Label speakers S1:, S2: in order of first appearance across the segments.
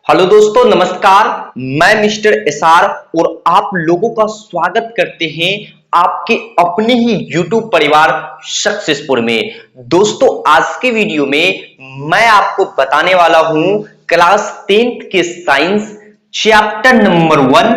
S1: Hello दोस्तों, नमस्कार। मैं मिस्टर एसआर और आप लोगों का स्वागत करते हैं आपके अपने ही YouTube परिवार सक्सेसफुल में। दोस्तों, आज के वीडियो में मैं आपको बताने वाला हूं क्लास 10th के साइंस चैप्टर नंबर 1,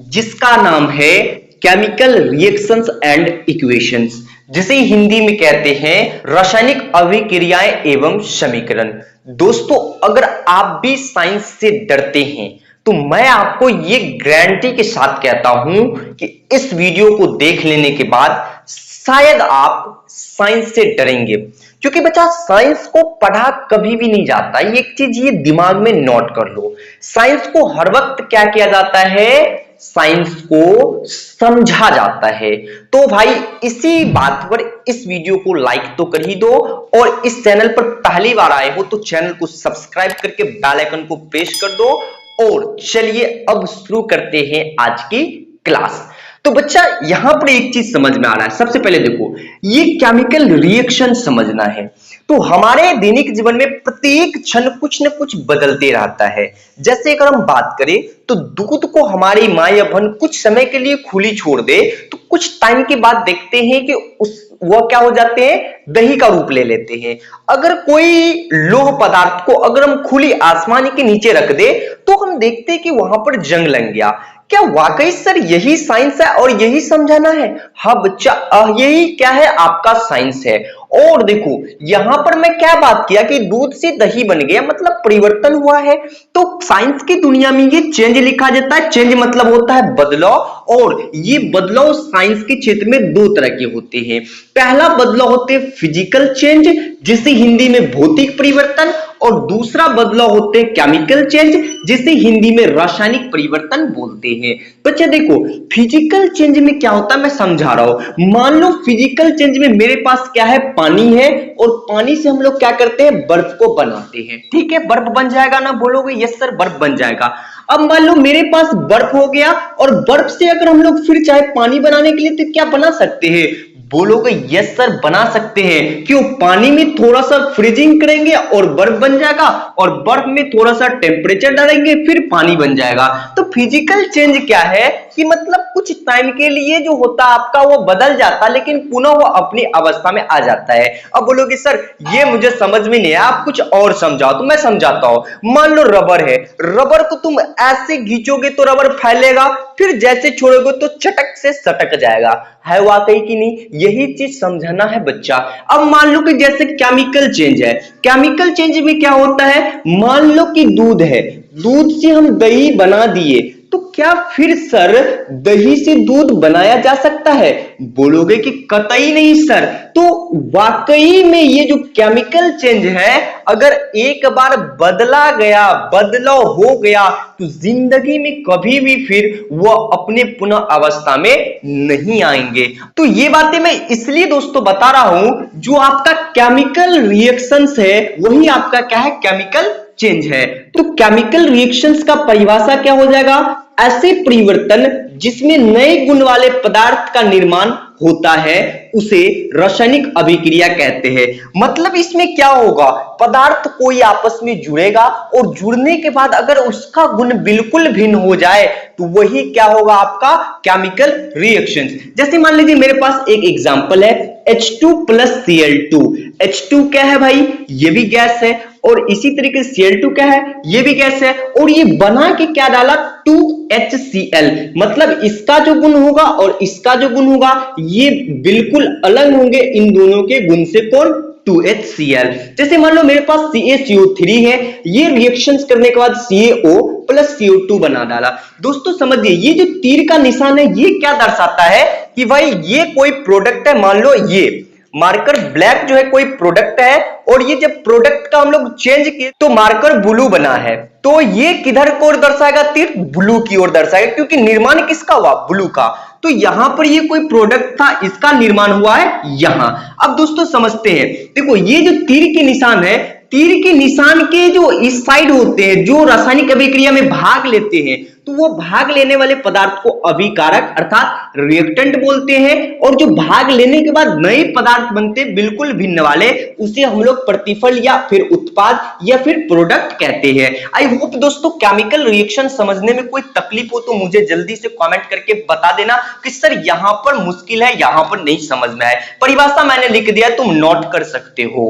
S1: जिसका नाम है केमिकल रिएक्शंस एंड इक्वेशंस, जिसे हिंदी में कहते हैं रासायनिक अभिक्रियाएं एवं समीकरण। दोस्तों, अगर आप भी साइंस से डरते हैं तो मैं आपको ये गारंटी के साथ कहता हूं कि इस वीडियो को देख लेने के बाद शायद आप साइंस से डरेंगे, क्योंकि बच्चा साइंस को पढ़ा कभी भी नहीं जाता। एक चीज ये दिमाग में नोट कर लो, साइंस को हर वक्त क्या किया जाता है, साइंस को समझा जाता है। तो भाई इसी बात पर इस वीडियो को लाइक तो कर ही दो, और इस चैनल पर पहली बार आए हो तो चैनल को सब्सक्राइब करके बेल आइकन को प्रेस कर दो। और चलिए अब शुरू करते हैं आज की क्लास। तो बच्चा यहां पर एक चीज समझ में आ रहा है। सबसे पहले देखो, ये केमिकल रिएक्शन समझना है। तो हमारे दैनिक जीवन में प्रत्येक क्षण कुछ न कुछ बदलते रहता है। जैसे अगर हम बात करें तो दूध को हमारी माँ या बहन कुछ समय के लिए खुली छोड़ दे तो कुछ टाइम के बाद देखते हैं कि वह क्या हो जाते हैं, दही का रूप ले लेते हैं। अगर कोई लोह पदार्थ को अगर हम खुली आसमान के नीचे रख दे तो हम देखते हैं कि वहां पर जंग लग गया। क्या वाकई सर यही साइंस है और यही समझाना है? हाँ बच्चा, यही क्या है, आपका साइंस है। और देखो यहां पर मैं क्या बात किया कि दूध से दही बन गया, मतलब परिवर्तन हुआ है। तो साइंस की दुनिया में ये चेंज लिखा जाता है। चेंज मतलब होता है बदलाव, और ये बदलाव साइंस के क्षेत्र में दो तरह के होते हैं। पहला बदलाव होते हैं फिजिकल चेंज, जिसे हिंदी में भौतिक परिवर्तन, और दूसरा बदलाव होते हैं केमिकल चेंज, जिसे हिंदी में रासायनिक परिवर्तन बोलते हैं। बच्चे देखो, फिजिकल चेंज में क्या होता है मैं समझा रहा हूं। मान लो फिजिकल चेंज में मेरे पास क्या है, पानी है, और पानी से हम लोग क्या करते हैं, बर्फ को बनाते हैं। ठीक है, बर्फ बन जाएगा ना, बोलोगे यस सर बर्फ बन जाएगा। अब मान लो मेरे पास बर्फ हो गया, और बर्फ से अगर हम लोग फिर चाहे पानी बनाने के लिए तो क्या बना सकते हैं, बोलोगे यस सर बना सकते हैं। क्यों? पानी में थोड़ा सा फ्रीजिंग करेंगे और बर्फ बन जाएगा, और बर्फ में थोड़ा सा टेम्परेचर डालेंगे फिर पानी बन जाएगा। तो फिजिकल चेंज क्या है कि मतलब कुछ टाइम के लिए जो होता है आपका वो बदल जाता है, लेकिन पुनः वो अपनी अवस्था में आ जाता है। अब बोलोगे सर ये मुझे समझ में नहीं आया, आप कुछ और समझाओ। तो मैं समझाता हूं। मान लो रबर है, रबर को तुम ऐसे खींचोगे तो रबर फैलेगा, फिर जैसे छोड़ोगे तो चटक से सटक जाएगा। है वाकई कि नहीं? यही चीज समझना है बच्चा। अब मान लो कि जैसे केमिकल चेंज है, केमिकल चेंज में क्या होता है, मान लो कि दूध है, दूध से हम दही बना दिए, तो क्या फिर सर दही से दूध बनाया जा सकता है? बोलोगे कि कतई नहीं सर। तो वाकई में ये जो केमिकल चेंज है, अगर एक बार बदला गया, बदलाव हो गया, तो जिंदगी में कभी भी फिर वह अपने पुनः अवस्था में नहीं आएंगे। तो ये बातें मैं इसलिए दोस्तों बता रहा हूं, जो आपका केमिकल रिएक्शंस है वही आपका क्या है, केमिकल चेंज है। तो केमिकल रिएक्शंस का परिभाषा क्या हो जाएगा, ऐसे परिवर्तन जिसमें नए गुण वाले पदार्थ का निर्माण होता है उसे रासायनिक अभिक्रिया कहते हैं। मतलब इसमें क्या होगा, पदार्थ कोई आपस में जुड़ेगा, और जुड़ने के बाद अगर उसका गुण बिल्कुल भिन्न हो जाए तो वही क्या होगा, आपका केमिकल रिएक्शंस। जैसे मान लीजिए मेरे पास एक एग्जांपल है H2 प्लस Cl2। H2 क्या है भाई, ये भी गैस है, और इसी तरीके से Cl2 क्या है, ये भी गैस है, और ये बना के क्या डाला, 2HCl। मतलब इसका जो गुण होगा और इसका जो गुण होगा ये बिल्कुल अलग होंगे इन दोनों के गुण से। कौन? 2HCl। जैसे मान लो मेरे पास CaCO3 है, ये रिएक्शंस करने के बाद CaO प्लस CO2 बना डाला। दोस्तों समझिए, ये जो तीर का निशान है ये क्या दर्शाता है कि भाई ये कोई प्रोडक्ट है। मान लो ये मार्कर ब्लैक जो है कोई प्रोडक्ट है, और ये जब प्रोडक्ट का हम लोग चेंज किए तो मार्कर ब्लू बना है, तो ये किधर को ओर दर्शाएगा, तीर ब्लू की ओर दर्शाएगा, क्योंकि निर्माण किसका हुआ, ब्लू का। तो यहां पर ये कोई प्रोडक्ट था, इसका निर्माण हुआ है यहां। अब दोस्तों समझते हैं, देखो ये जो तीर के निशान है, तीर के निशान के जो इस साइड होते हैं, जो रासायनिक अभिक्रिया में भाग लेते हैं, तो वो भाग लेने वाले पदार्थ को अभिकारक अर्थात रिएक्टेंट बोलते हैं, और जो भाग लेने के बाद नए पदार्थ बनते बिल्कुल भिन्न वाले, उसे हम लोग प्रतिफल या फिर उत्पाद या फिर प्रोडक्ट कहते हैं। आई होप दोस्तों केमिकल रिएक्शन समझने में कोई तकलीफ हो तो मुझे जल्दी से कमेंट करके बता देना कि सर यहां पर मुश्किल है, यहां पर नहीं समझ में आए। परिभाषा मैंने लिख दिया, तुम नोट कर सकते हो।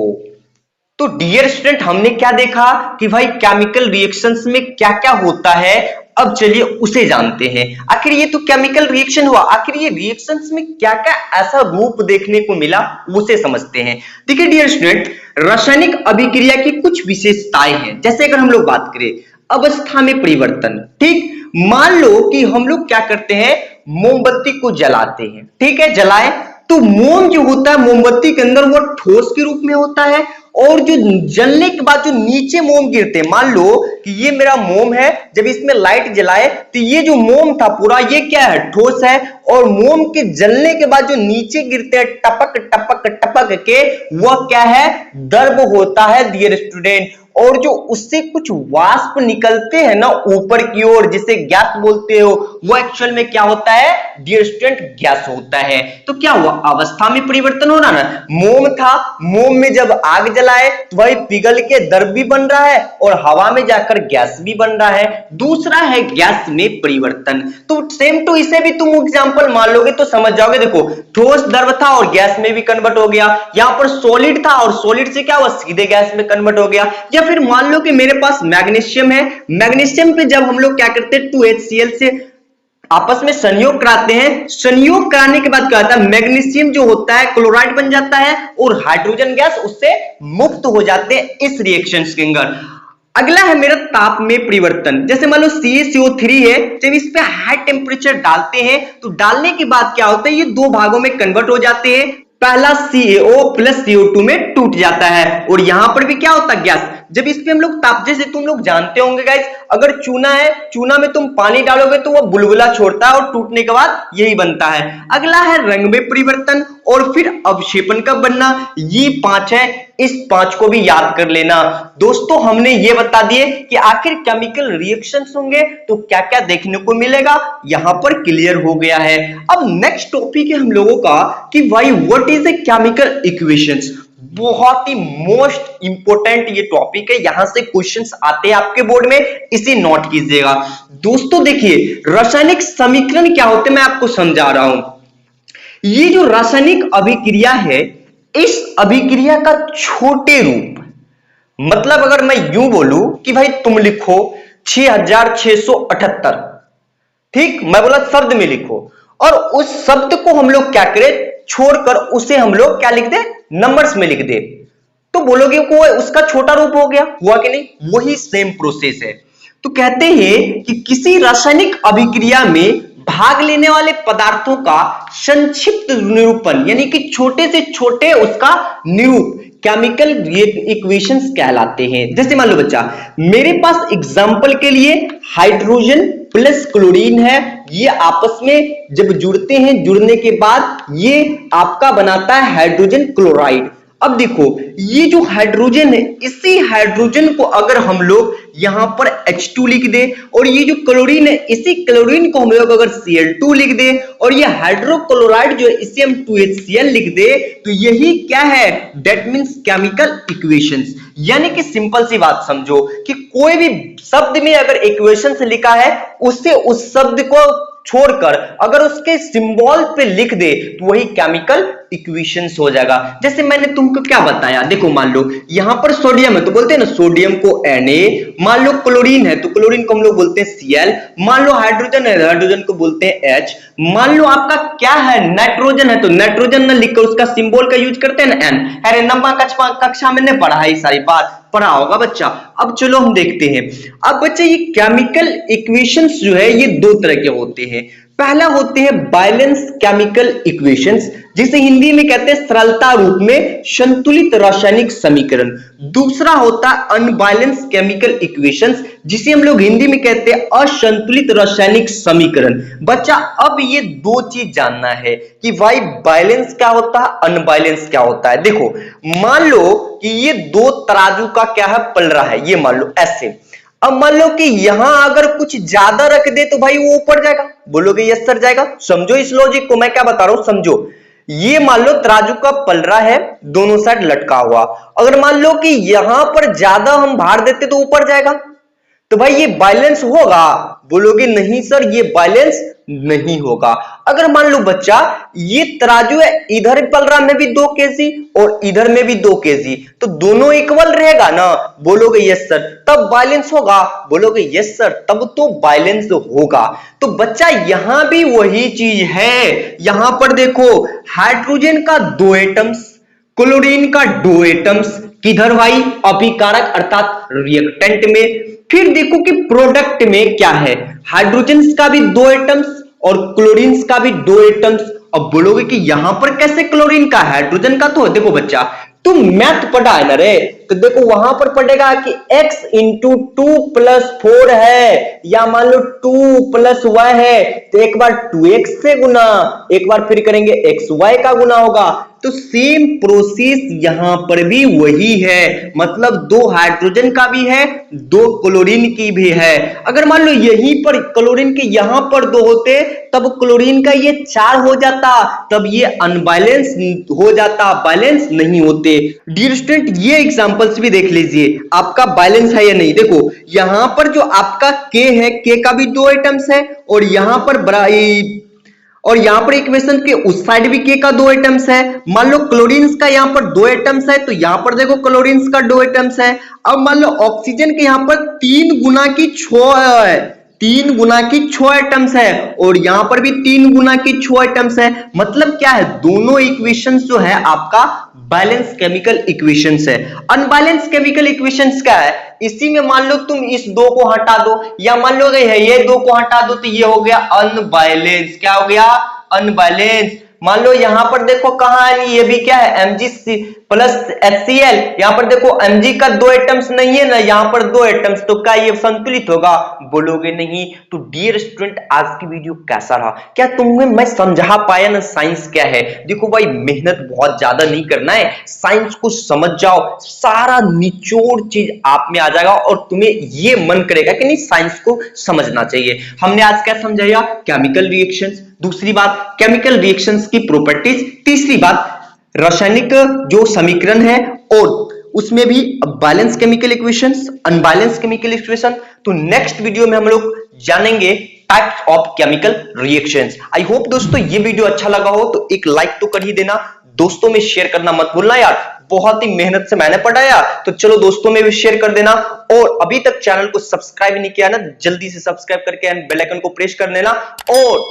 S1: तो डियर स्टूडेंट, हमने क्या देखा कि भाई केमिकल रिएक्शंस में क्या क्या होता है। अब चलिए उसे जानते हैं। आखिर ये तो केमिकल रिएक्शन हुआ, आखिर ये रिएक्शंस में क्या क्या ऐसा रूप देखने को मिला उसे समझते हैं। देखिए डियर स्टूडेंट, रासायनिक अभिक्रिया की कुछ विशेषताएं हैं। जैसे अगर हम लोग बात करें अवस्था में परिवर्तन, ठीक, मान लो कि हम लोग क्या करते हैं, मोमबत्ती को जलाते हैं, ठीक है, जलाए तो मोम जो होता है मोमबत्ती के अंदर वो ठोस के रूप में होता है, और जो जलने के बाद जो नीचे मोम गिरते हैं, मान लो कि ये मेरा मोम है, जब इसमें लाइट जलाए तो ये जो मोम था पूरा ये क्या है, ठोस है, और मोम के जलने के बाद जो नीचे गिरते हैं टपक टपक टपक के, वह क्या है, द्रव होता है डियर स्टूडेंट। और जो उससे कुछ वाष्प निकलते हैं ना ऊपर की ओर, जिसे गैस बोलते हो, वो एक्चुअल में क्या होता है डियर स्टूडेंट, गैस होता है। तो क्या हुआ, अवस्था में परिवर्तन हो रहा ना, मोम था, मोम में जब आग जलाए तो वही पिघल के द्रव भी बन रहा है और हवा में जाकर गैस भी बन रहा है। दूसरा है गैस में परिवर्तन। तो सेम टू इसे भी तुम एग्जांपल मान लोगे तो समझ जाओगे। देखो ठोस द्रव था और गैस में भी कन्वर्ट हो गया, यहां पर सॉलिड था और सॉलिड से क्या हुआ, सीधे गैस में कन्वर्ट हो गया। या फिर मान लो कि मेरे पास मैग्नीशियम है, मैग्नीशियम पे जब हम लोग क्या करते हैं 2HCl से आपस में संयोग कराते हैं, संयोग कराने के बाद क्या होता है, मैग्नीशियम जो होता है क्लोराइड बन जाता है और हाइड्रोजन गैस उससे मुक्त हो जाते हैं इस रिएक्शन के अंदर। अगला है मेरा ताप में परिवर्तन। जैसे मान लो CaCO3 है, जब इस पे हाई टेम्परेचर डालते हैं तो डालने के बाद क्या होता है, ये दो भागों में कन्वर्ट हो जाते हैं। पहला CaO प्लस CO2 में टूट जाता है, और यहां पर भी क्या होता है, गैस। जब इस पे हम लोग ताप, जैसे तुम लोग जानते होंगे गाइस, अगर चूना है, चूना में तुम पानी डालोगे तो वो बुलबुला छोड़ता है और टूटने के बाद यही बनता है। अगला है रंग में परिवर्तन और फिर अवक्षेपण का बनना। ये 5 है, इस 5 को भी याद कर लेना। दोस्तों हमने ये बता दिए कि आखिर केमिकल रिएक्शंस होंगे तो क्या क्या देखने को मिलेगा, यहां पर क्लियर हो गया है। अब नेक्स्ट टॉपिक है हम लोगों का कि भाई what is a chemical equations. बहुत ही मोस्ट इंपोर्टेंट ये टॉपिक है, यहां से क्वेश्चंस आते हैं आपके बोर्ड में, इसे नोट कीजिएगा। दोस्तों देखिए रासायनिक समीकरण क्या होते हैं मैं आपको समझा रहा हूं। ये जो रासायनिक अभिक्रिया है, इस अभिक्रिया का छोटे रूप, मतलब अगर मैं यूं बोलूं कि भाई तुम लिखो 6678, ठीक, मैं बोला शब्द में लिखो, और उस शब्द को हम लोग क्या करें, छोड़कर उसे हम लोग क्या लिख दे, नंबर्स में लिख दे, तो बोलोगे को उसका छोटा रूप हो गया, हुआ कि नहीं, वही सेम प्रोसेस है। तो कहते हैं कि किसी रासायनिक अभिक्रिया में भाग लेने वाले पदार्थों का संक्षिप्त निरूपण, यानी कि छोटे से छोटे उसका निरूप केमिकल इक्वेशंस कहलाते हैं। जैसे मान लो बच्चा, मेरे पास एग्जांपल के लिए हाइड्रोजन प्लस क्लोरीन है, ये आपस में जब जुड़ते हैं, जुड़ने के बाद ये आपका बनाता है हाइड्रोजन क्लोराइड। अब देखो ये जो हाइड्रोजन है, इसी हाइड्रोजन को अगर हम लोग यहां पर H2 लिख दे, और ये जो क्लोरीन है, इसी क्लोरीन को हम लोग अगर Cl2 लिख दे, और ये हाइड्रोक्लोराइड जो है इसे हम 2HCl लिख दे, तो यही क्या है, दैट मींस केमिकल इक्वेशंस। यानी कि सिंपल सी बात समझो कि कोई भी शब्द में अगर इक्वेशन से लिखा है, उससे उस शब्द को छोड़कर अगर उसके सिंबल पे लिख दे तो वही केमिकल इक्वेशंस हो जाएगा। जैसे मैंने तुमको क्या बताया, देखो मान लो यहां पर सोडियम है तो बोलते हैं ना सोडियम को Na, मान लो क्लोरीन है तो क्लोरीन को हम लोग बोलते हैं Cl, मान लो हाइड्रोजन है हाइड्रोजन को बोलते हैं H, मान लो आपका क्या है नाइट्रोजन है तो नाइट्रोजन न लिखकर उसका सिंबल का यूज करते हैं ना N। अरे नंबर कक्षा में नहीं पढ़ा है, ये सारी बात पढ़ा होगा बच्चा। अब चलो हम देखते हैं। अब बच्चे ये केमिकल इक्वेशंस जो है ये दो तरह के होते हैं। पहला होते हैं बैलेंस केमिकल इक्वेशंस, जिसे हिंदी में कहते हैं सरलता रूप में संतुलित रासायनिक समीकरण। दूसरा होता है अनबैलेंस केमिकल इक्वेशंस, जिसे हम लोग हिंदी में कहते हैं असंतुलित रासायनिक समीकरण। बच्चा अब ये दो चीज जानना है कि भाई बैलेंस क्या होता है, अनबैलेंस क्या होता है। देखो मान लो कि ये दो तराजू का क्या है, पलड़ा है, ये मान लो ऐसे। अब मान लो कि यहां अगर कुछ ज्यादा रख दे तो भाई वो ऊपर जाएगा, बोलोगे यस सर जाएगा। समझो इस लॉजिक को, मैं क्या बता रहा हूं समझो। ये मान लो तराजू का पलड़ा है, दोनों साइड लटका हुआ, अगर मान लो कि यहां पर ज्यादा हम भार देते तो ऊपर जाएगा, तो भाई ये बैलेंस होगा, बोलोगे नहीं सर ये बैलेंस नहीं होगा। अगर मान लो बच्चा ये तराजू है, इधर पलड़ा में भी 2 केजी और इधर में भी 2 केजी, तो दोनों इक्वल रहेगा ना, बोलोगे यस सर, तब बैलेंस होगा, बोलोगे यस सर, तब तो बैलेंस होगा। तो बच्चा यहां भी वही चीज है, यहां पर देखो हाइड्रोजन का 2 एटम्स, क्लोरीन का 2 एटम्स, किधर भाई अभिकारक अर्थात रिएक्टेंट में। फिर देखो कि प्रोडक्ट में क्या है, हाइड्रोजन का भी 2 एटम्स और क्लोरीन का भी 2 एटम्स। अब बोलोगे कि यहां पर कैसे क्लोरीन का हाइड्रोजन का, तो देखो बच्चा तुम मैथ पढ़ा है ना रे, तो देखो वहां पर पढ़ेगा कि x इंटू 2+4 है, या मान लो 2+y है, तो एक बार 2x से गुना, एक बार फिर करेंगे xy का गुना होगा। तो सेम प्रोसेस यहां पर भी वही है, मतलब 2 हाइड्रोजन का भी है, 2 क्लोरीन की भी है। अगर मान लो यहीं पर क्लोरीन के यहां पर 2 होते, तब क्लोरीन का ये 4 हो जाता, तब ये अनबैलेंस हो जाता, बैलेंस नहीं होते। डियर स्टूडेंट ये एग्जांपल्स भी देख लीजिए, आपका बैलेंस है या नहीं। देखो यहां पर जो आपका K है, K का भी 2 एटम्स है, और यहां पर इक्वेशन के उस साइड भी K का 2 एटम्स है। मान लो क्लोरीन का यहां पर 2 एटम्स है, तो यहां पर देखो क्लोरीन का 2 एटम्स है। अब मान लो ऑक्सीजन के यहां पर 3 गुना की 6 है, 3 गुना की 6 एटम्स है, और यहां पर भी 3 गुना की 6 एटम्स है। मतलब क्या है, दोनों इक्वेशंस जो है आपका बैलेंस केमिकल इक्वेशंस है। अनबैलेंस केमिकल इक्वेशंस क्या है, इसी में मान लो तुम इस 2 को हटा दो, या मान लो ये 2 को हटा दो, तो ये हो गया अनबैलेंस। क्या हो गया, अनबैलेंस। मान लो यहां पर देखो कहां है, ये भी क्या है Mg प्लस HCl, यहां पर देखो Mg का 2 एटम्स नहीं है ना, यहां पर 2 एटम्स, तो क्या ये संतुलित होगा, बोलोगे नहीं। तो डियर स्टूडेंट आज की वीडियो कैसा रहा, क्या तुम्हें मैं समझा पाया ना साइंस क्या है। देखो भाई मेहनत बहुत ज्यादा नहीं करना है, साइंस को समझ जाओ, सारा निचोड़ चीज आप में आ जाएगा, और तुम्हें ये मन करेगा कि नहीं साइंस को समझना चाहिए। हमने आज क्या समझाया, केमिकल रिएक्शंस, दूसरी बात केमिकल रिएक्शंस की प्रॉपर्टीज, तीसरी बात रासायनिक जो समीकरण है, और उसमें भी balance chemical equations, unbalance chemical equation. तो नेक्स्ट वीडियो में हम लोग जानेंगे types of chemical reactions. I hope दोस्तों ये वीडियो अच्छा लगा हो तो एक लाइक तो कर ही देना, दोस्तों में शेयर करना मत भूलना यार, बहुत ही मेहनत से मैंने पढ़ाया, तो चलो दोस्तों में भी शेयर कर देना। और अभी तक चैनल को सब्सक्राइब नहीं किया ना, जल्दी से सब्सक्राइब करके बेल आइकन को प्रेस कर लेना। और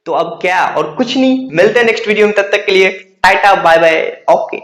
S1: तो अब क्या और कुछ नहीं, मिलते हैं नेक्स्ट वीडियो में, तब तक के लिए टाटा बाय बाय, ओके।